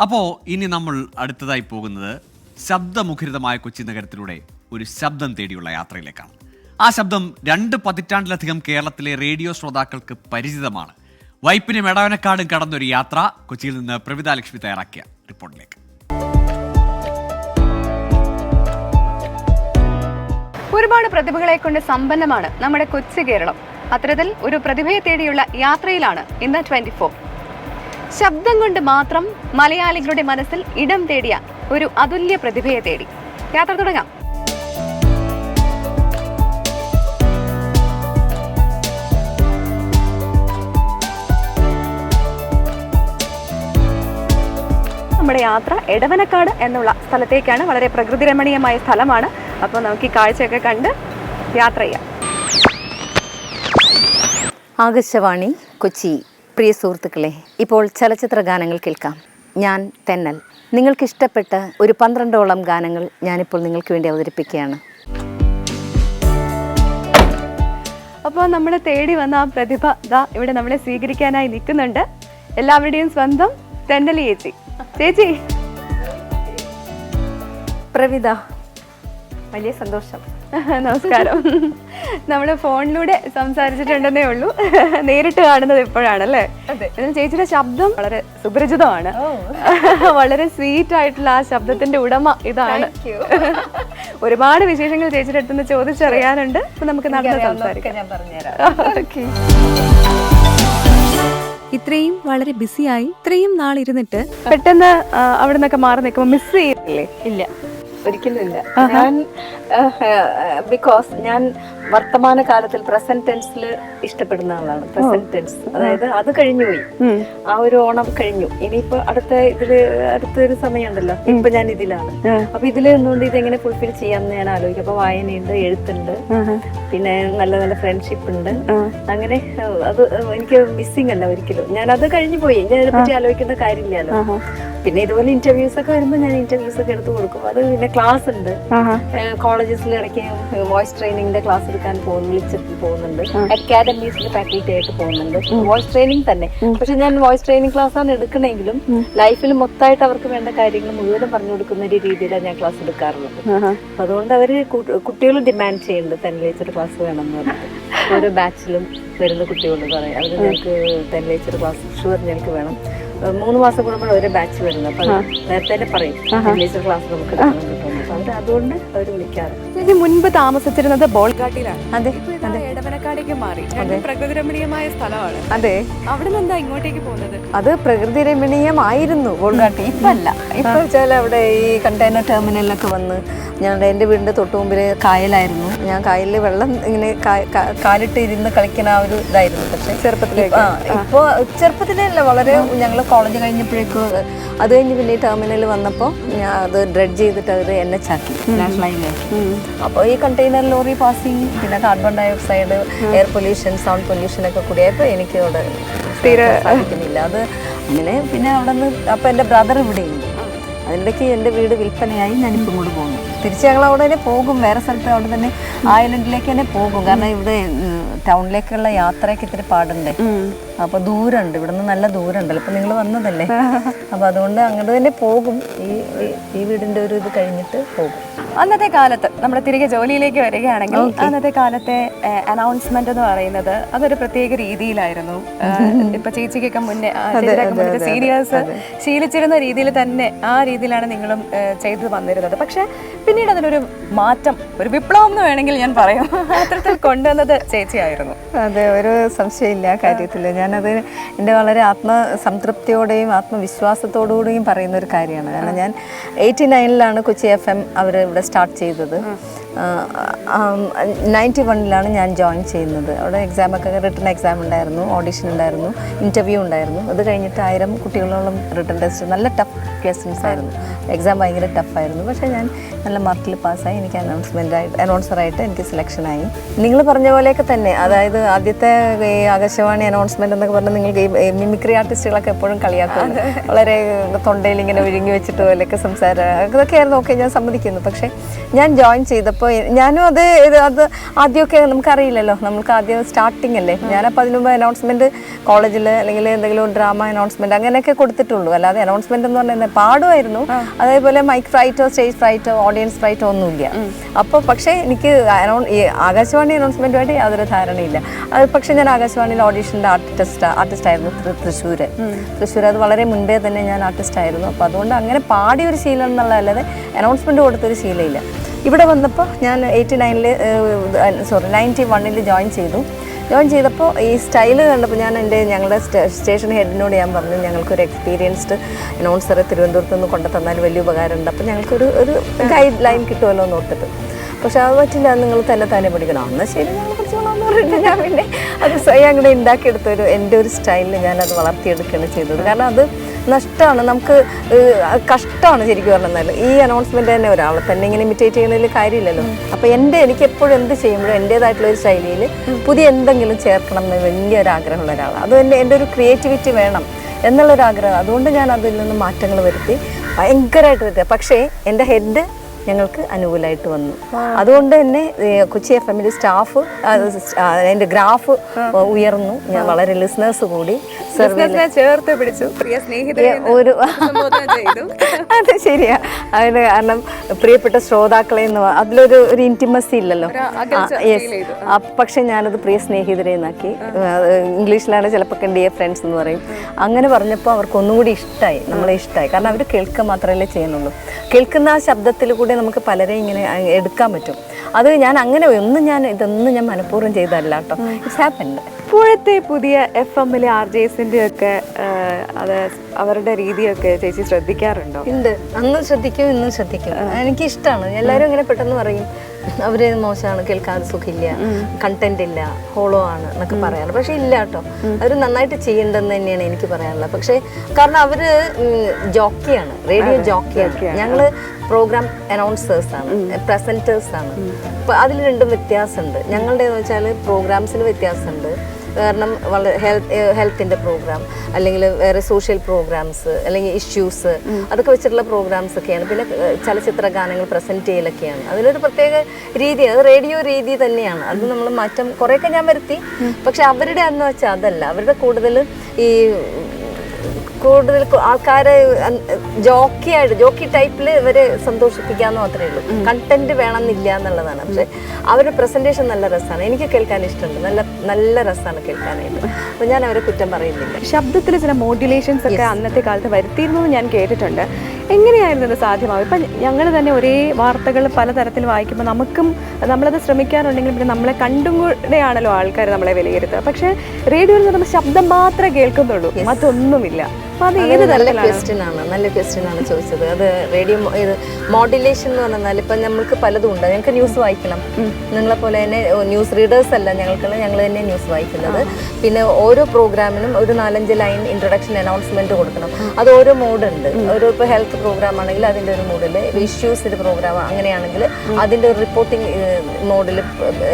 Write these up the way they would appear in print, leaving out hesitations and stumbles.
അപ്പോൾ ഇനി നമ്മൾ അടുത്തതായി പോകുന്നത് ശബ്ദമുഖരിതമായ കൊച്ചി നഗരത്തിലൂടെ ഒരു ശബ്ദം തേടിയുള്ള യാത്രയിലേക്കാണ്. ആ ശബ്ദം 2 പതിറ്റാണ്ടിലധികം കേരളത്തിലെ റേഡിയോ ശ്രോതാക്കൾക്ക് പരിചിതമാണ്. വൈപ്പിനും എടവനക്കാടും കടന്നൊരു യാത്ര. കൊച്ചിയിൽ നിന്ന് പ്രവിത ലക്ഷ്മി തയ്യാറാക്കിയ റിപ്പോർട്ടിലേക്ക്. ഒരുപാട് പ്രതിഭകളെ കൊണ്ട് സമ്പന്നമാണ് നമ്മുടെ കൊച്ചു കേരളം. അത്തരത്തിൽ ഒരു പ്രതിഭയെ തേടിയുള്ള യാത്രയിലാണ് ഇന്ന് 24. ശബ്ദം കൊണ്ട് മാത്രം മലയാളികളുടെ മനസ്സിൽ ഇടം തേടിയ ഒരു അതുല്യ പ്രതിഭയെ തേടി യാത്ര തുടങ്ങാം. നമ്മുടെ യാത്ര എടവനക്കാട് എന്നുള്ള സ്ഥലത്തേക്കാണ്. വളരെ പ്രകൃതി രമണീയമായ സ്ഥലമാണ്. അപ്പോൾ നമുക്ക് ഈ കാഴ്ചയൊക്കെ കണ്ട് യാത്ര ചെയ്യാം. ആകാശവാണി കൊച്ചി. പ്രിയ സുഹൃത്തുക്കളെ, ഇപ്പോൾ ചലച്ചിത്ര ഗാനങ്ങൾ കേൾക്കാം. ഞാൻ തെന്നൽ. നിങ്ങൾക്കിഷ്ടപ്പെട്ട ഒരു 12ഓളം ഗാനങ്ങൾ ഞാനിപ്പോൾ നിങ്ങൾക്ക് വേണ്ടി അവതരിപ്പിക്കുകയാണ്. അപ്പോൾ നമ്മൾ തേടി വന്ന ആ പ്രതിഭ ദാ ഇവിടെ നമ്മളെ സ്വീകരിക്കാനായി നിൽക്കുന്നുണ്ട്. എല്ലാവരുടെയും സ്വന്തം തെന്നൽ ചേച്ചി. ചേച്ചി, പ്രവിത, വലിയ സന്തോഷം. നമസ്കാരം. നമ്മൾ ഫോണിലൂടെ സംസാരിച്ചിട്ടുണ്ടെന്നേ ഉള്ളൂ, നേരിട്ട് കാണുന്നത് ഇപ്പോഴാണല്ലേ? എന്നാൽ ചേച്ചിയുടെ ശബ്ദം വളരെ സുപരിചിതമാണ്. വളരെ സ്വീറ്റ് ആയിട്ടുള്ള ആ ശബ്ദത്തിന്റെ ഉടമ ഇതാണ്. ഒരുപാട് വിശേഷങ്ങൾ ചേച്ചിയുടെ അടുത്തുനിന്ന് ചോദിച്ചറിയാനുണ്ട്. അപ്പൊ നമുക്ക് നടന്ന് സംസാരിക്കാം. ഇത്രയും വളരെ ബിസിയായി ഇത്രയും നാളിരുന്നിട്ട് പെട്ടെന്ന് അവിടെ നിന്നൊക്കെ മാറി നിൽക്കുമ്പോൾ മിസ് ചെയ്യില്ലേ? ഇല്ല, ഒരിക്കലും ഇല്ല. ഞാൻ ബിക്കോസ് ഞാൻ വർത്തമാന കാലത്തിൽ പ്രസന്റ് ടെൻസിൽ ഇഷ്ടപ്പെടുന്ന ആളാണ്. പ്രസന്റ് ടെൻസ്, അതായത് അത് കഴിഞ്ഞു പോയി. ആ ഒരു ഓണം കഴിഞ്ഞു. ഇനിയിപ്പോ അടുത്തൊരു സമയമുണ്ടല്ലോ, ഇപ്പൊ ഞാൻ ഇതിലാണ്. അപ്പൊ ഇതിൽ നിന്നുകൊണ്ട് ഇതെങ്ങനെ ഫുൾഫിൽ ചെയ്യാമെന്ന് ഞാൻ ആലോചിക്കും. അപ്പൊ വായനയുണ്ട്, എഴുത്തുണ്ട്, പിന്നെ നല്ല നല്ല ഫ്രണ്ട്ഷിപ്പ് ഉണ്ട്. അങ്ങനെ അത് എനിക്ക് മിസ്സിംഗ് അല്ല ഒരിക്കലും. ഞാൻ അത് കഴിഞ്ഞു പോയി. ഞാൻ അതിനെപ്പറ്റി ആലോചിക്കേണ്ട കാര്യമില്ലല്ലോ. പിന്നെ ഇതുപോലെ ഇന്റർവ്യൂസ് ഒക്കെ വരുമ്പോൾ ഞാൻ ഇന്റർവ്യൂസ് ഒക്കെ എടുത്ത് കൊടുക്കും. അത് പിന്നെ ക്ലാസ് ഉണ്ട്, കോളേജസിൽ ഇടയ്ക്ക് വോയിസ് ട്രെയിനിങ്ങിന്റെ ക്ലാസ് എടുക്കാൻ വിളിച്ചിട്ട് പോകുന്നുണ്ട്. അക്കാഡമീസിൽ ഫാക്കൽറ്റി ആയിട്ട് പോകുന്നുണ്ട്. വോയിസ് ട്രെയിനിങ് തന്നെ. പക്ഷെ ഞാൻ വോയിസ് ട്രെയിനിങ് ക്ലാസ് ആണ് എടുക്കണമെങ്കിലും ലൈഫിൽ മൊത്തമായിട്ട് അവർക്ക് വേണ്ട കാര്യങ്ങൾ മുഴുവനും പറഞ്ഞു കൊടുക്കുന്ന ഒരു രീതിയിലാണ് ഞാൻ ക്ലാസ് എടുക്കാറുള്ളത്. അപ്പൊ അതുകൊണ്ട് അവര് കുട്ടികൾ ഡിമാൻഡ് ചെയ്യുന്നുണ്ട് തെന്നലേച്ചർ ക്ലാസ് വേണമെന്ന് പറഞ്ഞിട്ട്. ഓരോ ബാച്ചിലും വരുന്ന കുട്ടികളോട് പറയാം, അവര് ഞങ്ങൾക്ക് തെന്നലേച്ചർ ക്ലാസ് ഷുവർ ഞങ്ങൾക്ക് വേണം. 3 മാസം കൂടുമ്പോൾ ഒരു ബാച്ച് വരുന്നത്. അപ്പൊ നേരത്തെ തന്നെ പറയും തെന്നലേച്ചർ ക്ലാസ് നമുക്ക് അതുകൊണ്ട് അവർ വിളിക്കാറ്. മുൻപ് താമസിച്ചിരുന്നത് ബോൾഗാട്ടിയിലാണ്. അതെ, എടവനക്കാടേക്ക് മാറി. പ്രകൃതി രമണീയമായ സ്ഥലമാണ്. അതെ. അവിടെ നിന്ന് എന്താ ഇങ്ങോട്ടേക്ക് പോകുന്നത്? അത് പ്രകൃതി രമണീയമായിരുന്നു ബോൾഗാട്ടി. ഇപ്പൊ അല്ല. ഇപ്പൊ വെച്ചാൽ അവിടെ ഈ കണ്ടെയ്നർ ടെർമിനലിലൊക്കെ വന്ന് എൻ്റെ വീടിന്റെ തൊട്ടു മുമ്പിൽ കായലായിരുന്നു. ഞാൻ കായലിൽ വെള്ളം ഇങ്ങനെ കാലിട്ട് ഇരുന്ന് കളിക്കുന്ന ആ ഒരു ഇതായിരുന്നു. പക്ഷെ ഇപ്പോൾ ചെറുപ്പത്തിലല്ല, വളരെ ഞങ്ങൾ കോളേജ് കഴിഞ്ഞപ്പോഴേക്കും അത് കഴിഞ്ഞ് പിന്നെ ഈ ടെർമിനൽ വന്നപ്പോൾ ഞാൻ അത് ഡ്രെഡ് ചെയ്തിട്ട് അവർ NH ആക്കി, നാഷണൽ ഹൈവേ. അപ്പോൾ ഈ കണ്ടെയ്നർ ലോറി പാസിങ്, പിന്നെ carbon dioxide, air pollution, sound pollution ഒക്കെ കൂടിയപ്പോൾ എനിക്ക് അവിടെ സാധിക്കുന്നില്ല. അത് അങ്ങനെ പിന്നെ അവിടെ നിന്ന് അപ്പോൾ എൻ്റെ ബ്രദർ ഇവിടെയുണ്ട്. അതിനിടയ്ക്ക് എൻ്റെ വീട് വിൽപ്പനയായി ഞാനിപ്പോൾ ഇങ്ങോട്ട് പോകുന്നു. തിരിച്ച് ഞങ്ങൾ അവിടെ തന്നെ പോകും, വേറെ സ്ഥലത്ത് അവിടെ തന്നെ ഐലൻഡിലേക്ക് തന്നെ പോകും. കാരണം ഇവിടെ ടൗണിലേക്കുള്ള യാത്രയ്ക്ക് ഇത്തിരി പാടുണ്ടേ. അപ്പൊ ദൂരമുണ്ട്, ഇവിടെ നിന്ന് നല്ല ദൂരമുണ്ടല്ലോ. അപ്പൊ നിങ്ങൾ വന്നതല്ലേ, അപ്പൊ അതുകൊണ്ട് അങ്ങോട്ട് തന്നെ പോകും. ഈ വീടിന്റെ ഒരു ഇത് കഴിഞ്ഞിട്ട് പോകും. അന്നത്തെ കാലത്ത് നമ്മുടെ തിരികെ ജോലിയിലേക്ക് വരികയാണെങ്കിൽ അന്നത്തെ കാലത്തെ അനൗൺസ്മെന്റ് എന്ന് പറയുന്നത് അതൊരു പ്രത്യേക രീതിയിലായിരുന്നു. ഇപ്പൊ ചേച്ചിക്കൊക്കെ മുന്നേ സീനിയേഴ്സ് ശീലിച്ചിരുന്ന രീതിയിൽ തന്നെ ആ രീതിയിലാണ് നിങ്ങളും ചെയ്തു വന്നിരുന്നത്. പക്ഷെ പിന്നീട് അതിനൊരു മാറ്റം, ഒരു വിപ്ലവം എന്ന് വേണമെങ്കിൽ ഞാൻ പറയാം, അത്തരത്തിൽ കൊണ്ടുവന്നത് ചേച്ചിയായിരുന്നു. അതെ, ഒരു സംശയമില്ല ആ കാര്യത്തിൽ. ഞാനത് എൻ്റെ വളരെ ആത്മസംതൃപ്തിയോടെയും ആത്മവിശ്വാസത്തോടുകൂടിയും പറയുന്ന ഒരു കാര്യമാണ്. കാരണം ഞാൻ 89-ലാണ് കൊച്ചി FM അവർ ഇവിടെ സ്റ്റാർട്ട് ചെയ്തത്. 91-ലാണ് ഞാൻ ജോയിൻ ചെയ്യുന്നത്. അവിടെ എക്സാമൊക്കെ റിട്ടൺ എക്സാം ഉണ്ടായിരുന്നു, ഓഡിഷൻ ഉണ്ടായിരുന്നു, ഇൻ്റർവ്യൂ ഉണ്ടായിരുന്നു. അത് കഴിഞ്ഞിട്ട് 1000 കുട്ടികളോളം റിട്ടൺ ടെസ്റ്റ്, നല്ല ടഫ് ക്വസ്റ്റ്യൻസ് ആയിരുന്നു. എക്സാം ഭയങ്കര ടഫായിരുന്നു. പക്ഷേ ഞാൻ നല്ല മാർക്കിൽ പാസ്സായി. എനിക്ക് അനൗൺസറായിട്ട് എനിക്ക് സെലക്ഷനായി. നിങ്ങൾ പറഞ്ഞ പോലെയൊക്കെ തന്നെ, അതായത് ആദ്യത്തെ ഈ ആകാശവാണി അനൗൺസ്മെൻറ്റ് എന്നൊക്കെ പറഞ്ഞാൽ നിങ്ങൾക്ക് ഈ മിമിക്രി ആർട്ടിസ്റ്റുകളൊക്കെ എപ്പോഴും കളിയാക്കും, വളരെ തൊണ്ടയിൽ ഇങ്ങനെ ഒഴുങ്ങി വെച്ചിട്ട് പോലെയൊക്കെ സംസാരം, അതൊക്കെയായിരുന്നു. ഓക്കെ, ഞാൻ സമ്മതിക്കുന്നു. പക്ഷേ ഞാൻ ജോയിൻ ചെയ്തപ്പോൾ ഞാനും അത് ആദ്യമൊക്കെ നമുക്കറിയില്ലല്ലോ, നമുക്ക് ആദ്യം സ്റ്റാർട്ടിങ് അല്ലേ. ഞാനപ്പോൾ അതിന് മുമ്പ് അനൗൺസ്മെൻറ്റ് കോളേജിൽ അല്ലെങ്കിൽ എന്തെങ്കിലും ഡ്രാമ അനൗൺസ്മെൻറ്റ് അങ്ങനെയൊക്കെ കൊടുത്തിട്ടുള്ളൂ. അല്ലാതെ അനൗൺസ്മെൻറ്റ് എന്ന് പറഞ്ഞാൽ പാടുമായിരുന്നു. അതേപോലെ മൈക്ക് ഫ്രൈറ്റോ സ്റ്റേജ് ഫ്രൈറ്റോ ഓഡിയൻസ് ഫ്രൈറ്റോ ഒന്നുമില്ല. അപ്പോൾ പക്ഷേ എനിക്ക് ഈ ആകാശവാണി അനൗൺസ്മെൻറ്റുമായിട്ട് യാതൊരു ധാരണയില്ല. അത് പക്ഷേ ഞാൻ ആകാശവാണിയിൽ ഓഡീഷൻ്റെ ആർട്ടിസ്റ്റായിരുന്നു തൃശ്ശൂർ. അത് വളരെ മുൻപേ തന്നെ ഞാൻ ആർട്ടിസ്റ്റായിരുന്നു. അപ്പോൾ അതുകൊണ്ട് അങ്ങനെ പാടിയൊരു ശീലം എന്നുള്ളതല്ലാതെ അനൗൺസ്മെൻറ്റ് കൊടുത്തൊരു ശീലമില്ല. ഇവിടെ വന്നപ്പോൾ ഞാൻ 91 ജോയിൻ ചെയ്തപ്പോൾ ഈ സ്റ്റൈല് കണ്ടപ്പോൾ ഞങ്ങളുടെ സ്റ്റേഷൻ ഹെഡിനോട് ഞാൻ പറഞ്ഞു, ഞങ്ങൾക്കൊരു എക്സ്പീരിയൻസ്ഡ് അനൗൺസറെ തിരുവനന്തപുരത്ത് നിന്ന് കൊണ്ടു തന്നാൽ വലിയ ഉപകാരമുണ്ട്. അപ്പോൾ ഞങ്ങൾക്കൊരു ഗൈഡ് ലൈൻ കിട്ടുമല്ലോ എന്ന് ഓർത്തിട്ട്. പക്ഷെ അത് പറ്റില്ല, നിങ്ങൾ തന്നെ പഠിക്കണം. എന്നാൽ ശരി, ഞങ്ങൾ പഠിച്ചോളാം പറഞ്ഞിട്ട് ഞാൻ പിന്നെ അത് സ്വയം അങ്ങനെ ഉണ്ടാക്കിയെടുത്തൊരു എൻ്റെ ഒരു സ്റ്റൈലിൽ ഞാനത് വളർത്തിയെടുക്കുകയാണ് ചെയ്തത്. കാരണം അത് നഷ്ടമാണ്, നമുക്ക് കഷ്ടമാണ് ശരിക്കും പറഞ്ഞാൽ. ഈ അനൗൺസ്മെൻറ്റ് തന്നെ ഒരാളെ തന്നെ ഇങ്ങനെ ഇമിറ്റേറ്റ് ചെയ്യുന്നതിൽ കാര്യമില്ലല്ലോ. അപ്പോൾ എനിക്ക് എപ്പോഴും എന്ത് ചെയ്യുമ്പോഴും എൻ്റേതായിട്ടുള്ള ഒരു ശൈലിയിൽ പുതിയ എന്തെങ്കിലും ചേർക്കണം എന്ന് വലിയൊരു ആഗ്രഹമുള്ള ഒരാളാണ്. അത് എൻ്റെ ഒരു ക്രിയേറ്റിവിറ്റി വേണം എന്നുള്ളൊരാഗ്രഹം. അതുകൊണ്ട് ഞാൻ അതിൽ നിന്ന് മാറ്റങ്ങൾ വരുത്തി ഭയങ്കരമായിട്ട് വരുത്തുക. പക്ഷേ എൻ്റെ ഹെഡ് ഞങ്ങൾക്ക് അനുകൂലമായിട്ട് വന്നു. അതുകൊണ്ട് തന്നെ കൊച്ചി FM സ്റ്റാഫ് അതിൻ്റെ ഗ്രാഫ് ഉയർന്നു. ഞാൻ വളരെ ലിസണേഴ്സ് കൂടി ചേർത്ത് പിടിച്ചു, പ്രിയ സ്നേഹിതരെ ഒരു അതെ ശരിയാ. അതിന് കാരണം പ്രിയപ്പെട്ട ശ്രോതാക്കളെ എന്ന് അതിലൊരു ഇൻറ്റിമസി ഇല്ലല്ലോ. പക്ഷെ ഞാനത് പ്രിയ സ്നേഹിതരെ എന്നാക്കി. ഇംഗ്ലീഷിലാണ് ചിലപ്പോൾ ഡിയർ ഫ്രണ്ട്സ് എന്ന് പറയും. അങ്ങനെ പറഞ്ഞപ്പോൾ അവർക്ക് ഒന്നുകൂടി ഇഷ്ടമായി, നമ്മളെ ഇഷ്ടമായി. കാരണം അവർ കേൾക്കുക മാത്രമല്ലേ ചെയ്യുന്നുള്ളൂ. കേൾക്കുന്ന ആ ശബ്ദത്തിൽ കൂടെ നമുക്ക് പലരെയും ഇങ്ങനെ എടുക്കാൻ പറ്റും. അത് ഞാൻ അങ്ങനെ ഇതൊന്നും ഞാൻ മനഃപൂർവ്വം ചെയ്തതല്ല കേട്ടോ. It's happened. ഇപ്പോഴത്തെ പുതിയ FM RJസിൻ്റെ ഒക്കെ അത് അവരുടെ രീതിയൊക്കെ ചേച്ചി ശ്രദ്ധിക്കാറുണ്ടോ? ഉണ്ട്, അന്ന് ശ്രദ്ധിക്കും, ഇന്നും ശ്രദ്ധിക്കും. എനിക്കിഷ്ടമാണ്. എല്ലാവരും ഇങ്ങനെ പെട്ടെന്ന് പറയും അവർ മോശമാണ്, കേൾക്കാൻ സുഖമില്ല, കണ്ടന്റ് ഇല്ല, ഹോളോ ആണ് എന്നൊക്കെ പറയാറ്. പക്ഷെ ഇല്ല കേട്ടോ, അവർ നന്നായിട്ട് ചെയ്യേണ്ടതെന്ന് തന്നെയാണ് എനിക്ക് പറയാനുള്ളത്. പക്ഷേ കാരണം അവർ ജോക്കിയാണ്, റേഡിയോ ജോക്കിയാണ്. ഞങ്ങൾ പ്രോഗ്രാം അനൗൺസേഴ്സാണ്, പ്രസൻറ്റേഴ്സാണ്. അപ്പോൾ അതിൽ രണ്ടും വ്യത്യാസമുണ്ട്. ഞങ്ങളുടെ എന്ന് വെച്ചാൽ പ്രോഗ്രാംസിന് വ്യത്യാസമുണ്ട്. കാരണം വളരെ ഹെൽത്തിൻ്റെ പ്രോഗ്രാം, അല്ലെങ്കിൽ വേറെ സോഷ്യൽ പ്രോഗ്രാംസ്, അല്ലെങ്കിൽ ഇഷ്യൂസ്, അതൊക്കെ വെച്ചിട്ടുള്ള പ്രോഗ്രാംസ് ഒക്കെയാണ്. പിന്നെ ചലച്ചിത്ര ഗാനങ്ങൾ പ്രസൻറ്റ് ചെയ്യലൊക്കെയാണ്. അതിനൊരു പ്രത്യേക രീതി, അത് റേഡിയോ രീതി തന്നെയാണ്. അത് നമ്മൾ മാറ്റം കുറേയൊക്കെ ഞാൻ വരുത്തി. പക്ഷെ അവരുടെ എന്ന് വെച്ചാൽ അതല്ല. അവരുടെ കൂടുതൽ ആൾക്കാരെ ജോക്കി ടൈപ്പിൽ ഇവരെ സന്തോഷിപ്പിക്കാമെന്ന് മാത്രമേ ഉള്ളൂ. കണ്ടന്റ് വേണമെന്നില്ല എന്നുള്ളതാണ്. പക്ഷെ അവരുടെ പ്രസന്റേഷൻ നല്ല രസമാണ്, എനിക്ക് കേൾക്കാൻ ഇഷ്ടമുണ്ട്. നല്ല രസമാണ് കേൾക്കാനായിട്ട്. അപ്പോൾ ഞാൻ അവരെ കുറ്റം പറയുന്നില്ല. ശബ്ദത്തിൽ ചില മോഡുലേഷൻസ് ഒക്കെ അന്നത്തെ കാലത്ത് വരുത്തിയിരുന്നു എന്ന് ഞാൻ കേട്ടിട്ടുണ്ട്. എങ്ങനെയായിരുന്നു ഇത് സാധ്യമാവും? ഇപ്പം ഞങ്ങൾ തന്നെ ഒരേ വാർത്തകൾ പലതരത്തിൽ വായിക്കുമ്പോൾ നമ്മളത് ശ്രമിക്കാറുണ്ടെങ്കിലും പിന്നെ നമ്മളെ കണ്ടും കൂടെയാണല്ലോ ആൾക്കാർ നമ്മളെ വിലയിരുത്തുക. പക്ഷേ റേഡിയോയിൽ നമ്മൾ ശബ്ദം മാത്രമേ കേൾക്കുന്നുള്ളൂ, മറ്റൊന്നുമില്ല. നല്ല ക്വസ്റ്റ്യൻ ആണ് ചോദിച്ചത്. അത് റേഡിയോ ഇത് മോഡുലേഷൻ എന്ന് പറഞ്ഞാൽ ഇപ്പം നമ്മൾക്ക് പലതും ഉണ്ട്. ഞങ്ങൾക്ക് ന്യൂസ് വായിക്കണം, നിങ്ങളെ പോലെ തന്നെ ന്യൂസ് റീഡേഴ്സ് അല്ല ഞങ്ങൾ തന്നെ ന്യൂസ് വായിക്കുന്നത്. പിന്നെ ഓരോ പ്രോഗ്രാമിനും ഒരു 4-5 ലൈൻ ഇൻട്രൊഡക്ഷൻ അനൗൺസ്മെന്റ് കൊടുക്കണം. അത് ഓരോ മോഡുണ്ട്. ഇപ്പോൾ ഹെൽത്ത് പ്രോഗ്രാം ആണെങ്കിൽ അതിൻ്റെ ഒരു മോഡിൽ, ഇഷ്യൂസിൻ്റെ പ്രോഗ്രാം അങ്ങനെയാണെങ്കിൽ അതിൻ്റെ ഒരു റിപ്പോർട്ടിംഗ് മോഡിൽ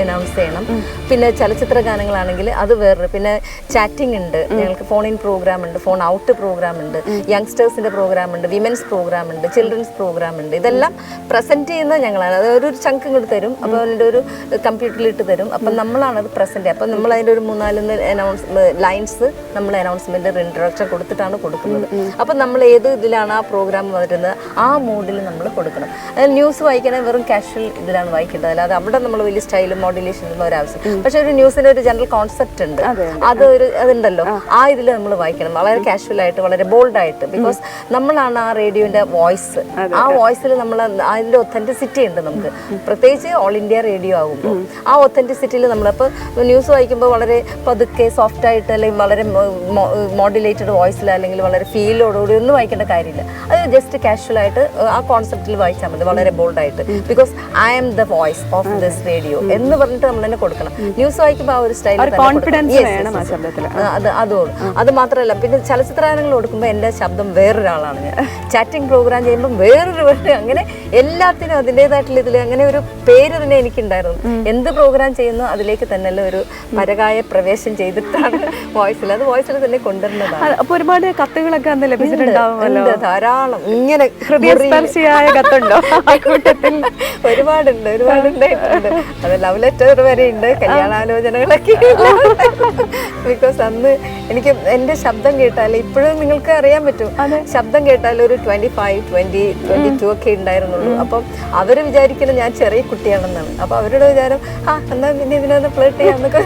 അനൗൺസ് ചെയ്യണം. പിന്നെ ചലച്ചിത്ര ഗാനങ്ങളാണെങ്കിൽ അത് വേറെ. പിന്നെ ചാറ്റിംഗ് ഉണ്ട്, ഞങ്ങൾക്ക് ഫോൺ ഇൻ പ്രോഗ്രാം ഉണ്ട്, ഫോൺ ഔട്ട് പ്രോഗ്രാം ഉണ്ട്, യങ്സ്റ്റേഴ്സിൻ്റെ പ്രോഗ്രാം ഉണ്ട്, വിമൻസ് പ്രോഗ്രാം ഉണ്ട്, ചിൽഡ്രൻസ് പ്രോഗ്രാം ഉണ്ട്. ഇതെല്ലാം പ്രസൻറ്റ് ചെയ്യുന്നത് ഞങ്ങളാണ്. അതൊരു ചങ്ക് ഇങ്ങോട്ട് തരും, അപ്പോൾ അതിൻ്റെ ഒരു കമ്പ്യൂട്ടറിലിട്ട് തരും. അപ്പം നമ്മളാണത് പ്രസൻറ്റ് ചെയ്യുക. അപ്പം നമ്മൾ അതിൻ്റെ ഒരു 3-4 ലൈൻസ് നമ്മൾ അനൗൺസ്മെൻറ്റ് ഇൻട്രൊഡക്ഷൻ കൊടുത്തിട്ടാണ് കൊടുക്കുന്നത്. അപ്പം നമ്മൾ ഏത് ഇതിലാണ് ആ പ്രോഗ്രാം വരുന്നത് ആ മൂഡിൽ നമ്മൾ കൊടുക്കണം. അതായത് ന്യൂസ് വായിക്കണമെങ്കിൽ വെറും കാഷ്വൽ ഇതിലാണ് വായിക്കേണ്ടത്, അല്ലാതെ അവിടെ നമ്മൾ വലിയ സ്റ്റൈലും മോഡുലേഷനുള്ള ഒരു ആവശ്യം. പക്ഷേ ഒരു ന്യൂസിൻ്റെ ഒരു ജനറൽ കോൺസെപ്റ്റ് ഉണ്ട്, അതുണ്ടല്ലോ, ആ ഇതിൽ നമ്മൾ വായിക്കണം വളരെ കാഷ്വലായിട്ട്, വളരെ ബോൾഡായിട്ട്. ബിക്കോസ് നമ്മളാണ് ആ റേഡിയോൻ്റെ വോയിസ്. ആ വോയിസിൽ നമ്മൾ അതിൻ്റെ ഒത്തൻറ്റിസിറ്റി ഉണ്ട് നമുക്ക്, പ്രത്യേകിച്ച് ഓൾ ഇന്ത്യ റേഡിയോ ആകുമ്പോൾ. ആ ഒത്തൻറ്റിസിറ്റിയിൽ നമ്മളിപ്പോൾ ന്യൂസ് വായിക്കുമ്പോൾ വളരെ പതുക്കെ സോഫ്റ്റായിട്ട് അല്ലെങ്കിൽ വളരെ മോഡുലേറ്റഡ് വോയിസിൽ അല്ലെങ്കിൽ വളരെ ഫീലോടുകൂടി ഒന്നും വായിക്കേണ്ട കാര്യമില്ല. അത് ജസ്റ്റ് കാഷ്വലായിട്ട് ആ കോൺസെപ്റ്റിൽ വായിച്ചാൽ മതി, വളരെ ബോൾഡായിട്ട്. Because I am the voice of this radio എന്ന് പറഞ്ഞിട്ട് നമ്മൾ തന്നെ കൊടുക്കണം. ന്യൂസ് വായിക്കുമ്പോൾ ആ ഒരു സ്റ്റൈൽ, കോൺഫിഡൻസ് വേണം ആ ശബ്ദത്തിൽ. അത് മാത്രമല്ല, പിന്നെ ചലച്ചിത്ര ഗാനങ്ങൾ കൊടുക്കുമ്പോൾ എൻ്റെ ശബ്ദം വേറൊരാളാണ്. ഞാൻ ചാറ്റിംഗ് പ്രോഗ്രാം ചെയ്യുമ്പോൾ വേറൊരു അങ്ങനെ എല്ലാത്തിനും അതിൻ്റെതായിട്ടുള്ള ഇതിൽ അങ്ങനെ ഒരു പേര് തന്നെ എനിക്കുണ്ടായിരുന്നു. എന്ത് പ്രോഗ്രാം ചെയ്യുന്നു അതിലേക്ക് തന്നെ ഒരു പരകായ പ്രവേശം ചെയ്തിട്ടാണ് വോയിസിൽ തന്നെ കൊണ്ടുവരുന്നതാണ്. അപ്പൊ ഒരുപാട് കത്തുകളൊക്കെ അന്ന് ലഭിച്ചിട്ടുണ്ടാവുമല്ലോ. ധാരാളം ഇങ്ങനെ ഹൃദയസ്പർശിയായ കത്തുണ്ടോ? ഒരുപാടുണ്ടായിട്ടുണ്ട്. അത് ലവ് ലെറ്റർ വരെ ഉണ്ട്, കല്യാണാലോചനകളൊക്കെ. ബിക്കോസ് അന്ന് എനിക്ക് എൻ്റെ ശബ്ദം കേട്ടാൽ ഇപ്പോഴും നിങ്ങൾക്ക് അറിയാൻ പറ്റും, ശബ്ദം കേട്ടാൽ ഒരു 25, 22 ഒക്കെ ഉണ്ടായിരുന്നുള്ളൂ. അപ്പം അവർ വിചാരിക്കുന്നത് ഞാൻ ചെറിയ കുട്ടിയാണെന്നാണ്. അപ്പോൾ അവരുടെ വിചാരം എന്നാൽ പിന്നെ ഇതിനൊന്ന് ഫ്ലേർട്ട് ചെയ്യാന്നൊക്കെ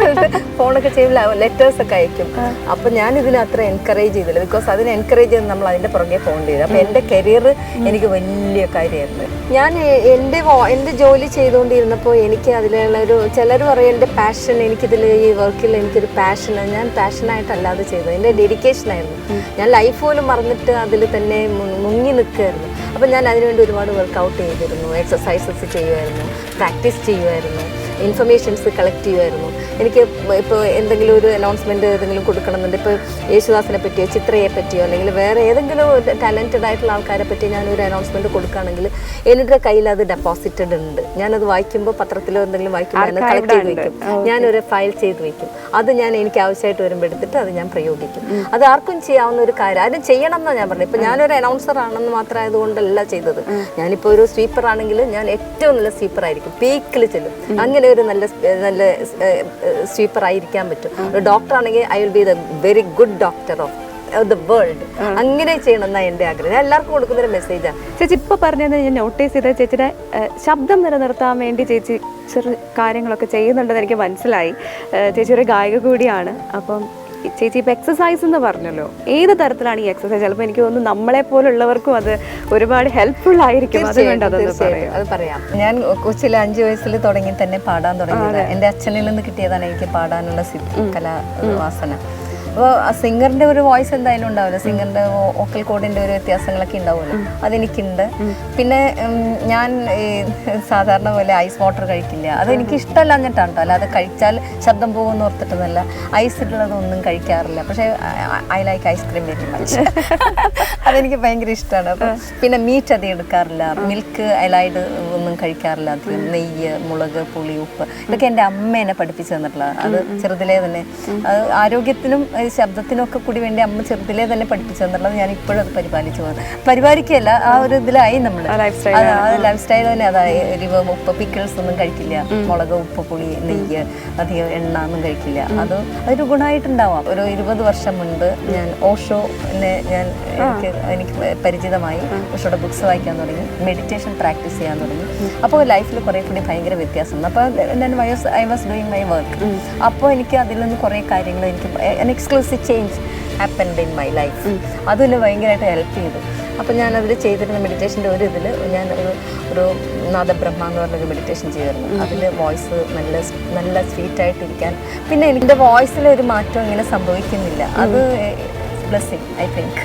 ഫോണൊക്കെ ചെയ്യുമ്പോൾ ലെറ്റേഴ്സ് ഒക്കെ അയക്കും. അപ്പം ഞാൻ ഇതിനെ അത്ര എൻകറേജ് ചെയ്തില്ല. ബിക്കോസ് അതിനെ എൻകറേജ് ചെയ്ത് നമ്മൾ അതിൻ്റെ പുറകെ പോകേണ്ടി വരും. അപ്പം എൻ്റെ കരിയർ എനിക്ക് വലിയ കാര്യമായിരുന്നു. ഞാൻ എൻ്റെ ജോലി ചെയ്തുകൊണ്ടിരുന്നപ്പോൾ എനിക്ക് അതിലുള്ള ചിലർ പറയും എൻ്റെ പാഷൻ, എനിക്കിതിൽ ഈ വർക്കിൽ എനിക്കൊരു പാഷനാണ്. ഞാൻ പാഷനായിട്ടല്ലാതെ ചെയ്തത്, എൻ്റെ ഡെഡിക്കേഷനായിരുന്നു. ഞാൻ ലൈഫ് പോലും മറന്നിട്ട് അതിൽ തന്നെ മുങ്ങി നിൽക്കുമായിരുന്നു. അപ്പം ഞാൻ അതിനുവേണ്ടി ഒരുപാട് വർക്കൗട്ട് ചെയ്തിരുന്നു, എക്സസൈസസ് ചെയ്യുമായിരുന്നു, പ്രാക്ടീസ് ചെയ്യുമായിരുന്നു, ഇൻഫർമേഷൻസ് കളക്ട് ചെയ്യുമായിരുന്നു. എനിക്ക് ഇപ്പോൾ എന്തെങ്കിലും ഒരു അനൗൺസ്മെൻറ്റ് ഏതെങ്കിലും കൊടുക്കണമെന്നുണ്ട്, ഇപ്പോൾ യേശുദാസിനെ പറ്റിയോ ചിത്രയെ പറ്റിയോ അല്ലെങ്കിൽ വേറെ ഏതെങ്കിലും ടാലൻറ്റഡ് ആയിട്ടുള്ള ആൾക്കാരെ പറ്റി ഞാനൊരു അനൗൺസ്മെൻറ്റ് കൊടുക്കുകയാണെങ്കിൽ എൻ്റെ കയ്യിൽ അത് ഡെപ്പോസിറ്റഡ് ഉണ്ട്. ഞാനത് വായിക്കുമ്പോൾ പത്രത്തിലോ എന്തെങ്കിലും വായിക്കുമ്പോൾ അത് കളക്ട് ചെയ്ത് വയ്ക്കും. ഞാനൊരു ഫയൽ ചെയ്ത് വയ്ക്കും. അത് ഞാൻ എനിക്ക് ആവശ്യമായിട്ട് വരുമ്പോൾ എടുത്തിട്ട് അത് ഞാൻ പ്രയോഗിക്കും. അത് ആർക്കും ചെയ്യാവുന്ന ഒരു കാര്യം, ആരും ചെയ്യണം എന്നാണ് ഞാൻ പറഞ്ഞത്. ഇപ്പോൾ ഞാനൊരു അനൗൺസർ ആണെന്ന് മാത്രമായതുകൊണ്ടല്ല ചെയ്തത്. ഞാനിപ്പോൾ ഒരു സ്വീപ്പർ ആണെങ്കിൽ ഞാൻ ഏറ്റവും നല്ല സ്വീപ്പർ ആയിരിക്കും, പീക്കിൽ ചെല്ലും. അങ്ങനെ ഒരു നല്ല സ്വീപ്പർ ആയിരിക്കാൻ പറ്റും. ഒരു ഡോക്ടർ ആണെങ്കിൽ I will be the very good doctor of the world. അങ്ങനെ ചെയ്യണം എന്നാണ് എൻ്റെ ആഗ്രഹം. ഞാൻ എല്ലാവർക്കും കൊടുക്കുന്നൊരു മെസ്സേജാണ്. ചേച്ചി ഇപ്പോൾ പറഞ്ഞത് ഞാൻ നോട്ടീസ് ചെയ്ത ചേച്ചിയുടെ ശബ്ദം നിലനിർത്താൻ വേണ്ടി ചേച്ചി ചെറു കാര്യങ്ങളൊക്കെ ചെയ്യുന്നുണ്ടെന്ന് എനിക്ക് മനസ്സിലായി. ചേച്ചി ഒരു ഗായിക കൂടിയാണ്. അപ്പം ചേച്ചി ഇപ്പോൾ എക്സസൈസ് എന്ന് പറഞ്ഞല്ലോ, ഏത് തരത്തിലാണ് ഈ എക്സസൈസ്? ചിലപ്പോൾ എനിക്ക് തോന്നുന്നു നമ്മളെ പോലുള്ളവർക്കും അത് ഒരുപാട് ഹെൽപ്ഫുൾ ആയിരിക്കും. അതുകൊണ്ട് അത് പറയാം. ഞാൻ കൊച്ചിയിൽ 5 വയസ്സിൽ തുടങ്ങി തന്നെ പാടാൻ തുടങ്ങിയത്. എൻ്റെ അച്ഛനിൽ നിന്ന് കിട്ടിയതാണ് എനിക്ക് പാടാനുള്ള കലാവാസന. അപ്പോൾ ആ സിംഗറിൻ്റെ ഒരു വോയിസ് എന്തായാലും ഉണ്ടാവില്ല, സിംഗറിൻ്റെ വോക്കൽ കോഡിൻ്റെ ഒരു വ്യത്യാസങ്ങളൊക്കെ ഉണ്ടാവുമല്ലോ, അതെനിക്കുണ്ട്. പിന്നെ ഞാൻ സാധാരണ പോലെ ഐസ് വാട്ടർ കഴിക്കില്ല. അതെനിക്ക് ഇഷ്ടമല്ല എന്നിട്ടാണ് കേട്ടോ, അല്ലാതെ കഴിച്ചാൽ ശബ്ദം പോകുമെന്ന് ഓർത്തിട്ടൊന്നുമല്ല. ഐസ് ഇട്ടുള്ളതൊന്നും കഴിക്കാറില്ല. പക്ഷേ I like ice cream very much. അതെനിക്ക് ഭയങ്കര ഇഷ്ടമാണ്. അപ്പം പിന്നെ മീറ്റ് അധികം എടുക്കാറില്ല, മിൽക്ക് അലൈഡ് ഒന്നും കഴിക്കാറില്ല അധികം. നെയ്യ്, മുളക്, പുളി, ഉപ്പ്, ഇതൊക്കെ എൻ്റെ അമ്മ എന്നെ പഠിപ്പിച്ചു തന്നിട്ടുള്ളതാണ്. അത് ചെറുതിലേ തന്നെ അത് ആരോഗ്യത്തിനും ശബ്ദത്തിനൊക്കെ കൂടി വേണ്ടി അമ്മ ചെറുതിലേ തന്നെ പഠിപ്പിച്ചു തന്നുള്ളത് ഞാൻ ഇപ്പോഴും അത് പരിപാലിക്കുകയല്ല, ആ ഒരു ഇതിലായി നമ്മൾ ലൈഫ് സ്റ്റൈൽ തന്നെ. അതായത് എരിവ്, ഉപ്പ്, പിക്കിൾസ് ഒന്നും കഴിക്കില്ല, മുളക്, ഉപ്പ്, പുളി, നെയ്യ്, അധികം എണ്ണ ഒന്നും കഴിക്കില്ല. അതൊരു ഗുണമായിട്ടുണ്ടാവാം. ഒരു 20 വർഷം മുൻപ് ഞാൻ ഓഷോനെ എനിക്ക് പരിചിതമായി. ഓഷോയുടെ ബുക്സ് വായിക്കാൻ തുടങ്ങി, മെഡിറ്റേഷൻ പ്രാക്ടീസ് ചെയ്യാൻ തുടങ്ങി. അപ്പോൾ ലൈഫിൽ കുറേ കൂടി ഭയങ്കര വ്യത്യാസം. അപ്പോൾ ഞാൻ I was doing my work. അപ്പോൾ എനിക്ക് അതിൽ നിന്ന് കുറേ കാര്യങ്ങൾ എനിക്ക് exclusive change happened in my life. അതെന്നെ ഭയങ്കരമായിട്ട് ഹെൽപ്പ് ചെയ്തു. അപ്പോൾ ഞാൻ അതിൽ ചെയ്തിരുന്ന മെഡിറ്റേഷൻ്റെ ഒരു ഇതിൽ ഞാൻ ഒരു നാദബ്രഹ്മ എന്ന് പറഞ്ഞൊരു മെഡിറ്റേഷൻ ചെയ്തിരുന്നു. അതിൽ വോയിസ് നല്ല സ്വീറ്റായിട്ടിരിക്കാൻ. പിന്നെ എൻ്റെ വോയിസിൽ ഒരു മാറ്റം ഇങ്ങനെ സംഭവിക്കുന്നില്ല. അത് ബ്ലെസ്സിങ് ഐ തിങ്ക്.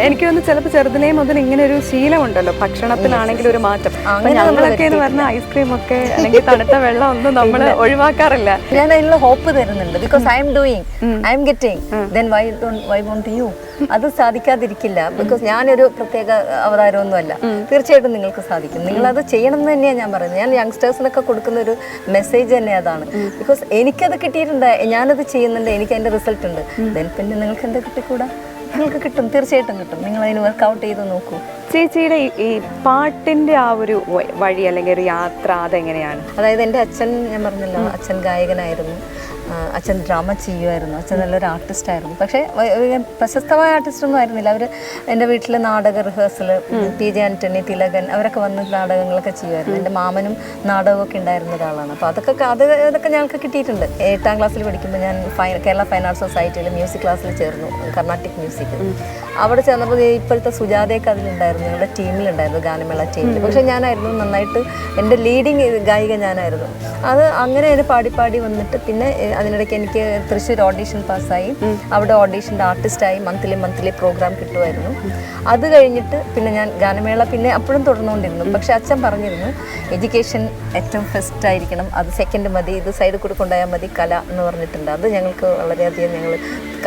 എനിക്ക് തോന്നുന്നു ചിലപ്പോൾ ചെറുതിലേ മുതൽ ഇങ്ങനെ ഒരു ശീലമുണ്ടല്ലോ, ഭക്ഷണത്തിലാണെങ്കിലും ഒരു മാറ്റം. ഞങ്ങളൊക്കെ എന്ന് പറഞ്ഞാൽ ഐസ്ക്രീം ഒക്കെ അല്ലെങ്കിൽ തണുത്ത വെള്ളം ഒന്നും നമ്മൾ ഒഴിവാക്കാറില്ല. ഞാൻ അതിനുള്ള ഹോപ്പ് തരുന്നുണ്ട്. Because I am doing, I am getting, then why won't you? അത് സാധിക്കാതിരിക്കില്ല. ബിക്കോസ് ഞാനൊരു പ്രത്യേക അവതാരമൊന്നുമല്ല. തീർച്ചയായിട്ടും നിങ്ങൾക്ക് സാധിക്കും. നിങ്ങളത് ചെയ്യണം എന്ന് തന്നെയാണ് ഞാൻ പറയുന്നത്. ഞാൻ യങ്സ്റ്റേഴ്സിനൊക്കെ കൊടുക്കുന്ന ഒരു മെസ്സേജ് തന്നെ അതാണ്. ബിക്കോസ് എനിക്കത് കിട്ടിയിട്ടുണ്ട്, ഞാനത് ചെയ്യുന്നുണ്ട്, എനിക്ക് അതിൻ്റെ റിസൾട്ട് ഉണ്ട്. ദെൻ പിന്നെ നിങ്ങൾക്ക് എന്താ കിട്ടിക്കൂടാ? നിങ്ങൾക്ക് കിട്ടും, തീർച്ചയായിട്ടും കിട്ടും. നിങ്ങൾ അതിന് വർക്കൗട്ട് ചെയ്ത് നോക്കൂ. ചേച്ചിയുടെ ഈ പാട്ടിൻ്റെ ആ ഒരു വഴി അല്ലെങ്കിൽ ഒരു യാത്ര അതെങ്ങനെയാണ്? അതായത് എൻ്റെ അച്ഛൻ, ഞാൻ പറഞ്ഞല്ലോ, അച്ഛൻ ഗായകനായിരുന്നു. അച്ഛൻ ഡ്രാമ ചെയ്യുമായിരുന്നു. അച്ഛൻ നല്ലൊരു ആർട്ടിസ്റ്റായിരുന്നു. പക്ഷേ പ്രശസ്തമായ ആർട്ടിസ്റ്റൊന്നും ആയിരുന്നില്ല. അവർ എൻ്റെ വീട്ടിൽ നാടക റിഹേഴ്സൽ, T.J. ആൻ്റണി, തിലകൻ അവരൊക്കെ വന്ന് നാടകങ്ങളൊക്കെ ചെയ്യുമായിരുന്നു. എൻ്റെ മാമനും നാടകമൊക്കെ ഉണ്ടായിരുന്ന ഒരാളാണ്. അപ്പോൾ അതൊക്കെ ഞങ്ങൾക്ക് കിട്ടിയിട്ടുണ്ട്. 8ാം ക്ലാസ്സിൽ പഠിക്കുമ്പോൾ ഞാൻ കേരള ഫൈൻ ആർട്സ് സൊസൈറ്റിയിൽ മ്യൂസിക് ക്ലാസ്സിൽ ചേർന്നു, കർണാട്ടിക് മ്യൂസിക്. അവിടെ ചേർന്നപ്പോൾ ഇപ്പോഴത്തെ സുജാതയൊക്കെ അതിലുണ്ടായിരുന്നു. ഞങ്ങളുടെ ടീമിലുണ്ടായിരുന്നു, ഗാനമേള ടീമിൽ. പക്ഷെ ഞാനായിരുന്നു നന്നായിട്ട്, എൻ്റെ ലീഡിങ് ഗായിക ഞാനായിരുന്നു. അത് അങ്ങനെ പാടി പാടി വന്നിട്ട് പിന്നെ അതിനിടയ്ക്ക് എനിക്ക് തൃശ്ശൂർ ഓഡീഷൻ പാസ്സായി. അവിടെ ഓഡീഷൻ്റെ ആർട്ടിസ്റ്റായി മന്ത്ലി പ്രോഗ്രാം കിട്ടുമായിരുന്നു. അത് കഴിഞ്ഞിട്ട് പിന്നെ ഞാൻ ഗാനമേള പിന്നെ അപ്പോഴും തുടർന്നുകൊണ്ടിരുന്നു. പക്ഷെ അച്ഛൻ പറഞ്ഞിരുന്നു എഡ്യൂക്കേഷൻ ഏറ്റവും ഫസ്റ്റ് ആയിരിക്കണം, അത് സെക്കൻഡ് മതി, ഇത് സൈഡിൽ കൂടെ കൊണ്ടുപോയാൽ മതി കല എന്ന് പറഞ്ഞിട്ടുണ്ട്. അത് ഞങ്ങൾക്ക് വളരെയധികം ഞങ്ങൾ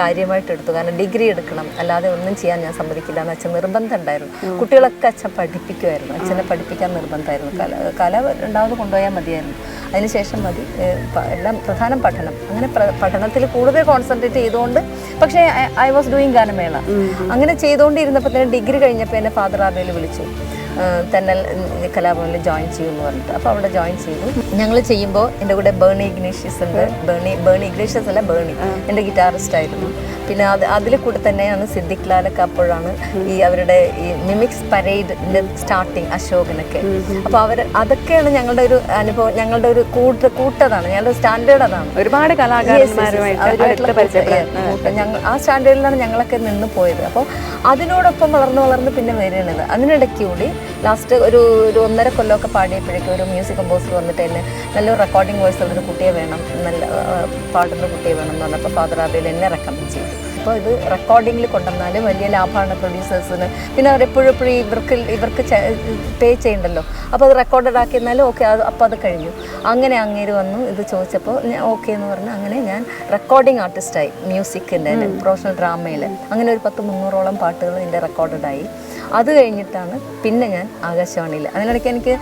കാര്യമായിട്ട് എടുത്തു. കാരണം ഡിഗ്രി എടുക്കണം, അല്ലാതെ ഒന്നും ചെയ്യാൻ ഞാൻ സമ്മതിക്കില്ല എന്ന് അച്ഛൻ നിർബന്ധം ഉണ്ടായിരുന്നു. കുട്ടികളൊക്കെ അച്ഛൻ പഠിപ്പിക്കുമായിരുന്നു, അച്ഛനെ പഠിപ്പിക്കാൻ നിർബന്ധമായിരുന്നു. കല രണ്ടാമത് കൊണ്ടുപോയാൽ മതിയായിരുന്നു, അതിനുശേഷം മതി എല്ലാം പ്രധാനം പഠനം. അങ്ങനെ പഠനത്തിൽ കൂടുതൽ കോൺസെൻട്രേറ്റ് ചെയ്തുകൊണ്ട്, പക്ഷേ ഐ വാസ് ഡൂയിങ് ഗാനമേള. അങ്ങനെ ചെയ്തുകൊണ്ടിരുന്നപ്പോൾ തന്നെ ഡിഗ്രി കഴിഞ്ഞപ്പോൾ എന്നെ ഫാദർ ആർഡേൽ വിളിച്ചു, തെന്നൽ കലാഭവനിൽ ജോയിൻ ചെയ്യുമെന്ന് പറഞ്ഞിട്ട്. അപ്പോൾ അവിടെ ജോയിൻ ചെയ്തു. ഞങ്ങൾ ചെയ്യുമ്പോൾ എൻ്റെ കൂടെ ബേണി ഇഗ്നേഷ്യസ് ഉണ്ട്. ബേണി ഇഗ്നേഷ്യസ് അല്ല, ബേണി എൻ്റെ ഗിറ്റാറിസ്റ്റ് ആയിരുന്നു. പിന്നെ അതിൽ കൂടെ തന്നെയാണ് സിദ്ദിഖ് ലാലൊക്കെ അപ്പോഴാണ് ഈ അവരുടെ ഈ മിമിക്സ് പരേഡിൻ്റെ സ്റ്റാർട്ടിങ്, അശോകനൊക്കെ. അപ്പോൾ അതൊക്കെയാണ് ഞങ്ങളുടെ ഒരു അനുഭവം, ഞങ്ങളുടെ ഒരു കൂട്ടതാണ്, ഞങ്ങളുടെ സ്റ്റാൻഡേർഡ് അതാണ്. ഒരുപാട് കലാകാരന്മാരുമായിട്ട് ആ സ്റ്റാൻഡേർഡിലാണ് ഞങ്ങളൊക്കെ നിന്ന് പോയത്. അപ്പോൾ അതിനോടൊപ്പം വളർന്ന് പിന്നെ വരികയാണത്. അതിനിടയ്ക്ക് കൂടി ലാസ്റ്റ് ഒരു 1.5 കൊല്ലമൊക്കെ പാടിയപ്പോഴേക്കും ഒരു മ്യൂസിക് കമ്പോസർ വന്നിട്ട് എന്നെ നല്ലൊരു റെക്കോർഡിംഗ് വോയിസ് ഉള്ളൊരു കുട്ടിയെ വേണം, നല്ല പാടുന്ന കുട്ടിയെ വേണം എന്ന് പറഞ്ഞപ്പോൾ ഫാദർ ആർഡേൽ എന്നെ റെക്കമെൻഡ് ചെയ്തു. അപ്പോൾ ഇത് റെക്കോർഡിങ്ങിൽ കൊണ്ടുവന്നാൽ വലിയ ലാഭമാണ് പ്രൊഡ്യൂസേഴ്സിന്. പിന്നെ അവരെപ്പോഴും ഇവർക്ക് പേ ചെയ്യണ്ടല്ലോ. അപ്പോൾ അത് റെക്കോർഡഡ് ആക്കിയെന്നാലും ഓക്കെ, അപ്പോൾ അത് കഴിഞ്ഞു. അങ്ങനെ അങ്ങേര് വന്നു ഇത് ചോദിച്ചപ്പോൾ ഞാൻ ഓക്കെ എന്ന് പറഞ്ഞു. അങ്ങനെ ഞാൻ റെക്കോർഡിംഗ് ആർട്ടിസ്റ്റായി മ്യൂസിക്കിൻ്റെ പ്രൊഫഷണൽ ഡ്രാമയിൽ. അങ്ങനെ ഒരു 100-300ഓളം പാട്ടുകൾ എൻ്റെ റെക്കോർഡഡായി. അത് കഴിഞ്ഞിട്ടാണ് പിന്നെ ഞാൻ ആകാശവാണിയിൽ, അതിനിടയ്ക്ക് എനിക്ക്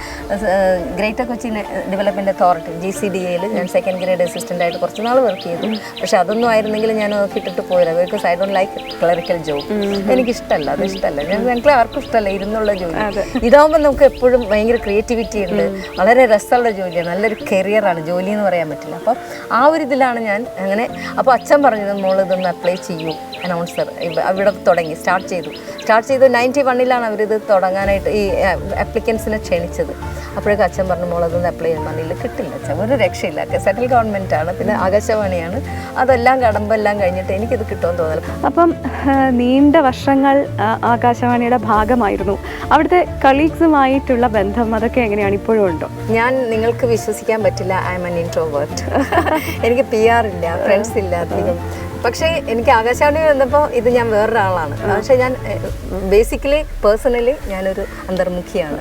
ഗ്രേറ്റർ കൊച്ചി ഡെവലപ്മെൻറ്റ് അതോറിറ്റി GCDAയിൽ ഞാൻ സെക്കൻഡ് ഗ്രേഡ് അസിസ്റ്റൻ്റായിട്ട് കുറച്ച് നാൾ വർക്ക് ചെയ്തു. പക്ഷെ അതൊന്നും ആയിരുന്നെങ്കിൽ ഞാൻ ഇട്ടിട്ട് പോയില്ല. Because I don't like clerical job. എനിക്കിഷ്ടമല്ല, അത് ഇഷ്ടമല്ല. ഞങ്ങൾക്ക് ആർക്കും ഇഷ്ടമല്ല ഇരുന്നുള്ള ജോലി. ഇതാകുമ്പോൾ നമുക്ക് എപ്പോഴും ഭയങ്കര ക്രിയേറ്റിവിറ്റി ഉണ്ട്, വളരെ രസമുള്ള ജോലിയാണ്, നല്ലൊരു കരിയറാണ്, ജോലി എന്ന് പറയാൻ പറ്റില്ല. അപ്പോൾ ആ ഒരു ഇതിലാണ് ഞാൻ അങ്ങനെ. അപ്പോൾ അച്ഛൻ പറഞ്ഞത് മോൾ ഇതൊന്ന് അപ്ലൈ ചെയ്യൂ, അനൗൺസർ ഇവിടെ സ്റ്റാർട്ട് ചെയ്തു 91-ലാണ് അവരിത് തുടങ്ങാനായിട്ട് ഈ അപ്ലിക്കൻസിനെ ക്ഷണിച്ചത്. അപ്പോഴേക്കും അച്ഛൻ പറഞ്ഞു മോളതൊന്ന് അപ്ലൈ ചെയ്യാൻ പറഞ്ഞില്ല, കിട്ടില്ല അച്ഛൻ, ഒരു രക്ഷയില്ല, സെൻട്രൽ ഗവൺമെൻറ്റാണ്, പിന്നെ ആകാശവാണിയാണ്, അതെല്ലാം കടമ്പെല്ലാം കഴിഞ്ഞിട്ട് എനിക്കിത് കിട്ടുമെന്ന് തോന്നില്ല. അപ്പം നീണ്ട വർഷങ്ങൾ ആകാശവാണിയുടെ ഭാഗമായിരുന്നു. അവിടുത്തെ കളീഗ്സുമായിട്ടുള്ള ബന്ധം അതൊക്കെ എങ്ങനെയാണ്, ഇപ്പോഴും ഉണ്ടോ? ഞാൻ നിങ്ങൾക്ക് വിശ്വസിക്കാൻ പറ്റില്ല, ഐ എം ആൻ ഇൻട്രോവേർട്ട്. എനിക്ക് PR ഇല്ല, ഫ്രണ്ട്സ് ഇല്ല അധികം. പക്ഷേ എനിക്ക് ആകാശവാണി വന്നപ്പോൾ ഇത് ഞാൻ വേറൊരാളാണ്. പക്ഷേ ഞാൻ ബേസിക്കലി പേഴ്സണലി ഞാനൊരു അന്തർമുഖിയാണ്.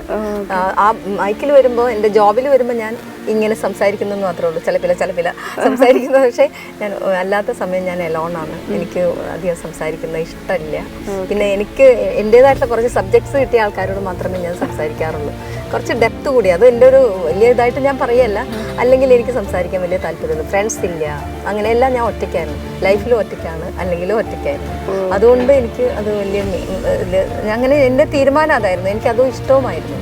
ആ മൈക്കിൽ വരുമ്പോൾ, എൻ്റെ ജോബിൽ വരുമ്പോൾ ഞാൻ ഇങ്ങനെ സംസാരിക്കുന്നതെന്ന് മാത്രമേ ഉള്ളൂ, ചിലപ്പില്ല സംസാരിക്കുന്നത്. പക്ഷേ ഞാൻ അല്ലാത്ത സമയം ഞാൻ എലോണാണ്, എനിക്ക് അധികം സംസാരിക്കുന്നത് ഇഷ്ടമില്ല. പിന്നെ എനിക്ക് എൻ്റേതായിട്ടുള്ള കുറച്ച് സബ്ജക്ട്സ് കിട്ടിയ ആൾക്കാരോട് മാത്രമേ ഞാൻ സംസാരിക്കാറുള്ളൂ, കുറച്ച് ഡെപ്ത് കൂടി. അത് എൻ്റെ ഒരു വലിയ ഇതായിട്ട് ഞാൻ പറയല്ല, അല്ലെങ്കിൽ എനിക്ക് സംസാരിക്കാൻ വലിയ താല്പര്യമില്ല. ഫ്രണ്ട്സ് ഇല്ല, അങ്ങനെയെല്ലാം ഞാൻ ഒറ്റയ്ക്കായിരുന്നു, ലൈഫിലും ഒറ്റയ്ക്കാണ്, അല്ലെങ്കിലും ഒറ്റയ്ക്കായിരുന്നു. അതുകൊണ്ട് എനിക്ക് അത് വലിയ അങ്ങനെ എൻ്റെ തീരുമാനം അതായിരുന്നു, എനിക്കതും ഇഷ്ടവുമായിരുന്നു.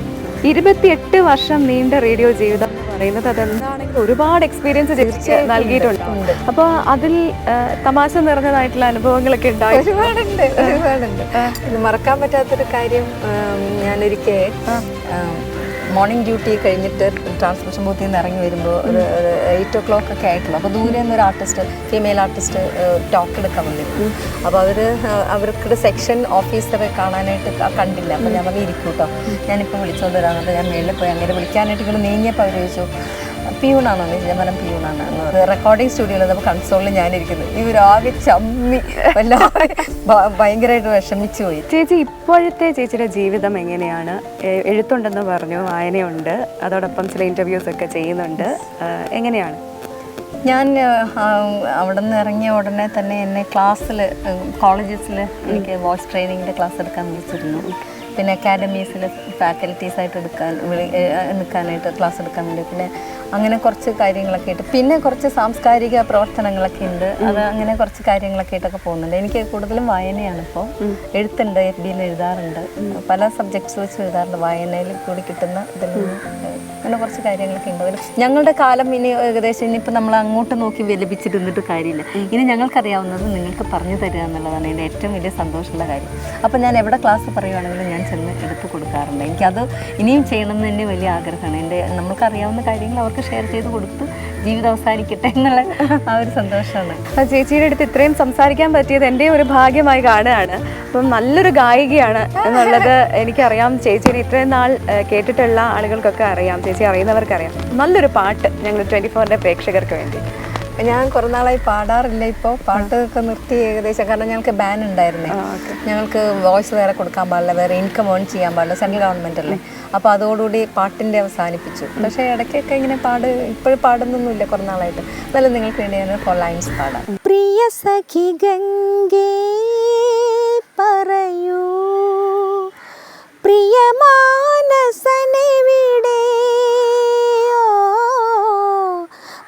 28 വർഷം നീണ്ട റേഡിയോ ജീവിതം എന്ന് പറയുന്നത് അതെന്താണെങ്കിലും ഒരുപാട് എക്സ്പീരിയൻസ് നൽകിയിട്ടുണ്ട്. അപ്പോൾ അതിൽ തമാശ നിറഞ്ഞതായിട്ടുള്ള അനുഭവങ്ങളൊക്കെ ഉണ്ടായി? ഒരുപാടുണ്ട്. ഇത് മറക്കാൻ പറ്റാത്തൊരു കാര്യം, ഞാനൊരിക്കൽ മോർണിംഗ് ഡ്യൂട്ടി കഴിഞ്ഞിട്ട് ട്രാൻസ്മിഷൻ ബൂത്തിൽ നിന്ന് ഇറങ്ങി വരുമ്പോൾ ഒരു 8 o'clock ഒക്കെ ആയിട്ടുള്ളൂ. അപ്പോൾ ദൂരെ നിന്നൊരു ആർട്ടിസ്റ്റ്, ഫീമെയിൽ ആർട്ടിസ്റ്റ് ടോക്ക് എടുക്കാൻ വന്നിരുന്നു. അപ്പോൾ അവർക്ക് സെക്ഷൻ ഓഫീസറെ കാണാനായിട്ട് കണ്ടില്ല. അപ്പോൾ ഞാൻ പറഞ്ഞു ഇരിക്കും കേട്ടോ, ഞാനിപ്പോൾ വിളിച്ചുകൊണ്ട് വരാമെന്നിട്ട് ഞാൻ മേളിൽ പോയി. അങ്ങനെ വിളിക്കാനായിട്ട് ഇങ്ങനെ നീങ്ങിയപ്പോൾ അവർ ചോദിച്ചു പിയൂണാണോ? ഞാൻ പറഞ്ഞ പിയൂണാണ്. റെക്കോർഡിംഗ് സ്റ്റുഡിയോയിൽ അപ്പോൾ കൺസോളിൽ ഞാനിരിക്കുന്നത്. ഇവരാകെ ചമ്മി, ഭയങ്കരമായിട്ട് വിഷമിച്ചു പോയി. ചേച്ചി ഇപ്പോഴത്തെ ചേച്ചിയുടെ ജീവിതം എങ്ങനെയാണ്? എഴുത്തുണ്ടെന്ന് പറഞ്ഞു, വായനയുണ്ട്, അതോടൊപ്പം ചില ഇൻ്റർവ്യൂസ് ഒക്കെ ചെയ്യുന്നുണ്ട്, എങ്ങനെയാണ്? ഞാൻ അവിടെ നിന്ന് ഇറങ്ങിയ ഉടനെ തന്നെ എന്നെ ക്ലാസ്സിൽ, കോളേജസിൽ എനിക്ക് വോയിസ് ട്രെയിനിങ്ങിൻ്റെ ക്ലാസ് എടുക്കാൻ വിളിച്ചിരുന്നു. പിന്നെ അക്കാഡമീസിൽ ഫാക്കൽറ്റീസായിട്ട് നിൽക്കാനായിട്ട് ക്ലാസ് എടുക്കാൻ വേണ്ടി, പിന്നെ അങ്ങനെ കുറച്ച് കാര്യങ്ങളൊക്കെ ആയിട്ട്, പിന്നെ കുറച്ച് സാംസ്കാരിക പ്രവർത്തനങ്ങളൊക്കെ ഉണ്ട്, അത് അങ്ങനെ കുറച്ച് കാര്യങ്ങളൊക്കെ ആയിട്ടൊക്കെ പോകുന്നുണ്ട്. എനിക്ക് കൂടുതലും വായനയാണ്. ഇപ്പോൾ എഴുത്തുണ്ട്, FBയിൽ എഴുതാറുണ്ട്, പല സബ്ജക്ട്സ് വെച്ച് എഴുതാറുണ്ട്. വായനയിൽ കൂടി കിട്ടുന്ന ഇതിൽ നിന്ന് അങ്ങനെ കുറച്ച് കാര്യങ്ങളൊക്കെ ഉണ്ട്. അതിൽ ഞങ്ങളുടെ കാലം ഇനി ഏകദേശം ഇനിയിപ്പോൾ നമ്മൾ അങ്ങോട്ട് നോക്കി വിലപിച്ചിരുന്നിട്ട് കാര്യമില്ല. ഇനി ഞങ്ങൾക്കറിയാവുന്നത് നിങ്ങൾക്ക് പറഞ്ഞു തരിക എന്നുള്ളതാണ് എൻ്റെ ഏറ്റവും വലിയ സന്തോഷമുള്ള കാര്യം. അപ്പോൾ ഞാൻ എവിടെ ക്ലാസ് പറയുവാണെങ്കിലും ഞാൻ ചെന്ന് എടുത്തു കൊടുക്കാറുണ്ട്. എനിക്കത് ഇനിയും ചെയ്യണമെന്ന് തന്നെ വലിയ ആഗ്രഹമാണ്. നമുക്കറിയാവുന്ന കാര്യങ്ങൾ അവർക്ക് ഷെയർ ചെയ്ത് കൊടുത്ത് ജീവിതം അവസാനിക്കട്ടെ എന്നുള്ള ആ ഒരു സന്തോഷമാണ്. അപ്പം ചേച്ചിയുടെ അടുത്ത് ഇത്രയും സംസാരിക്കാൻ പറ്റിയത് എൻ്റെ ഒരു ഭാഗ്യമായി കാണുകയാണ്. അപ്പം നല്ലൊരു ഗായികയാണ് എന്നുള്ളത് എനിക്കറിയാം. ചേച്ചിയെ ഇത്രയും നാൾ കേട്ടിട്ടുള്ള ആളുകൾക്കൊക്കെ അറിയാം, ചേച്ചി അറിയുന്നവർക്കറിയാം. നല്ലൊരു പാട്ട് ഞങ്ങൾ 24ൻ്റെ പ്രേക്ഷകർക്ക് വേണ്ടി. ഞാൻ കുറേ നാളായി പാടാറില്ല, ഇപ്പോൾ പാട്ടൊക്കെ നിർത്തി ഏകദേശം. കാരണം ഞങ്ങൾക്ക് ബാൻ ഉണ്ടായിരുന്നേ, ഞങ്ങൾക്ക് വോയിസ് വേറെ കൊടുക്കാൻ പാടില്ല, വേറെ ഇൻകം ഏൺ ചെയ്യാൻ പാടില്ല, സെൻട്രൽ ഗവൺമെൻറ് അല്ലേ. അപ്പോൾ അതോടുകൂടി പാട്ടിൻ്റെ അവസാനിപ്പിച്ചു. പക്ഷേ ഇടയ്ക്കൊക്കെ ഇങ്ങനെ ഇപ്പോഴും പാടുന്നൊന്നുമില്ല കുറേ നാളായിട്ട്. എന്നാലും നിങ്ങൾക്ക് വേണ്ടി ഞാൻ 4 ലൈൻസ് പാടാം. പ്രിയ സഖി ഗംഗേ പറയൂ, പ്രിയ മാനസനെവിടെ,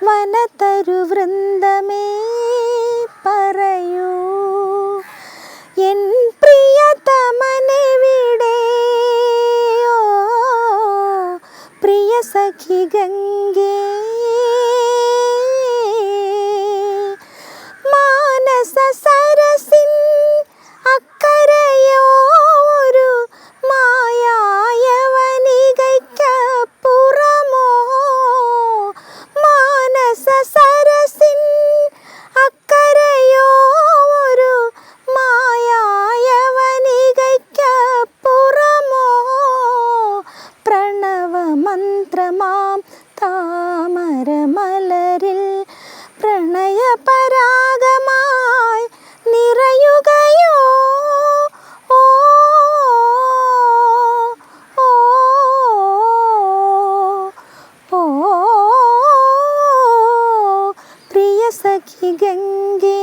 വനതരു വൃന്ദമേ പറയൂ, എൻ പ്രിയതമനെവിടെ, പ്രിയ സഖി ഗംഗേ. മാനസ സരസിൻ അക്കരയോ ഒരു മായായ വനികയ്ക്കപ്പുറമോ, മാനസ സരസിൻ അക്കരയോ ഒരു മായായ വനികയ്ക്കപ്പുറമോ, പ്രണവമന്ത്രമാം താമരമലരിൽ പ്രണയപരാഗമായി നിറയുകയോ, ഓ ഓ ഓ പ്രിയ സഖി ഗംഗേ.